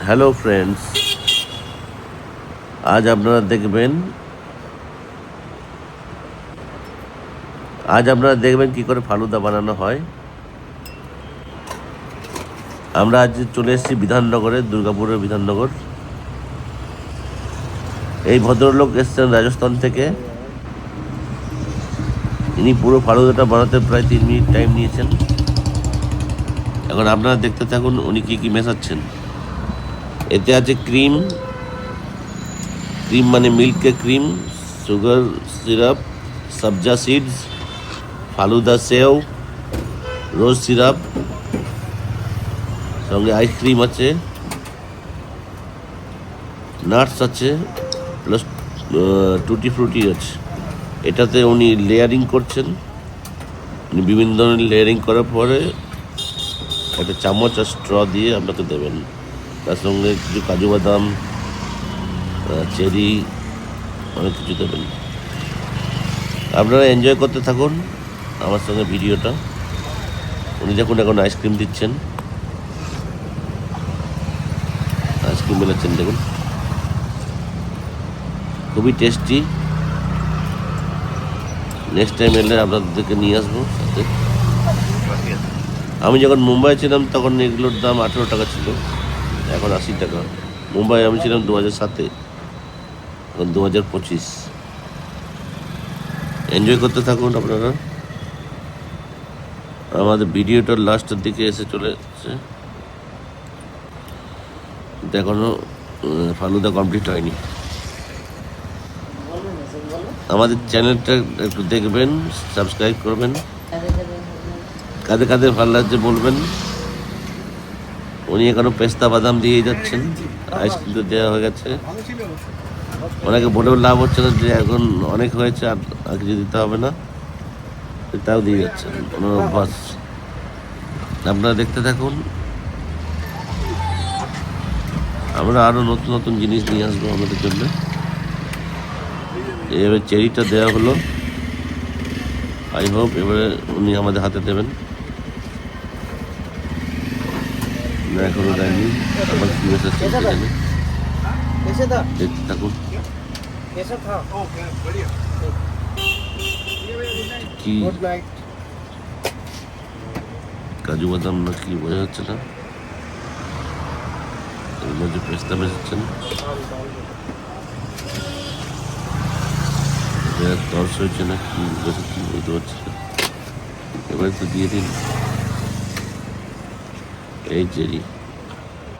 Hello friends, আজ আপনারা দেখবেন কি করে ফালুদা বানানো হয়। আমরা আজ চলে এসেছি বিধাননগরে, দুর্গাপুরের বিধাননগর। এই ভদ্রলোক এসছেন রাজস্থান থেকে। ইনি পুরো ফালুদাটা বানাতে প্রায় 3 মিনিট টাইম নিয়েছেন। এখন আপনারা দেখতে থাকুন উনি কি কি মেশাচ্ছেন। এতে আছে ক্রিম মানে মিল্কের cream, sugar syrup, sabja seeds, falooda sev, rose syrup, সঙ্গে আইসক্রিম আছে, নাটস আছে, প্লাস টুটি ফ্রুটি আছে। এটাতে উনি লেয়ারিং করছেন। উনি বিভিন্ন ধরনের লেয়ারিং করার পরে একটা চামচ আর স্ট্র দিয়ে আপনাকে দেবেন। তার সঙ্গে কিছু কাজু বাদাম, চেরি, অনেক কিছু দেবেন। আপনারা এনজয় করতে থাকুন আমার সঙ্গে ভিডিওটা। উনি দেখুন এখন আইসক্রিম দিচ্ছেন, আইসক্রিম মেলাচ্ছেন, দেখুন খুবই টেস্টি। নেক্সট টাইম এলে আপনাদেরকে নিয়ে আসবো সাথে। আমি যখন মুম্বাই ছিলাম তখন এগুলোর দাম 18 টাকা ছিল, এখন 80 টাকা। মুম্বাই আমি ছিলাম 2007-এ, এখন 2025। এনজয় করতে থাকুন আপনারা। আমাদের ভিডিওটার লাস্টের দিকে এসে চলে এসেছে, কিন্তু এখনও ফালুদা কমপ্লিট হয়নি। আমাদের চ্যানেলটা একটু দেখবেন, সাবস্ক্রাইব করবেন। কাদের কাদের ভালো লাগছে বলবেন। উনি এখনো পেস্তা বাদাম দিয়ে যাচ্ছেন, আইসক্রিম তো দেওয়া হয়ে গেছে। ওনাকে বলেও লাভ হচ্ছে না যে এখন অনেক হয়েছে, আর কিছু দিতে হবে না, তাও দিয়ে যাচ্ছেন। ওনার অভ্যাস। আপনারা দেখতে থাকুন, আমরা আরও নতুন নতুন জিনিস নিয়ে আসবো আমাদের জন্য। এবারে চেরিটা দেওয়া হলো, আই হোপ এবারে উনি আমাদের হাতে দেবেন। না, এখনো দেয়নি। আবার কি মেশাচ্ছে এখানে, দেখতে থাকুন। কি কাজু বাদাম না কি বোঝা যাচ্ছে না, এর মধ্যে পেস্তা মেশাচ্ছেন। তরস হয়েছে না কি কি বলতে পারছি না। এবারে তো দিয়ে দিন এই চেরি।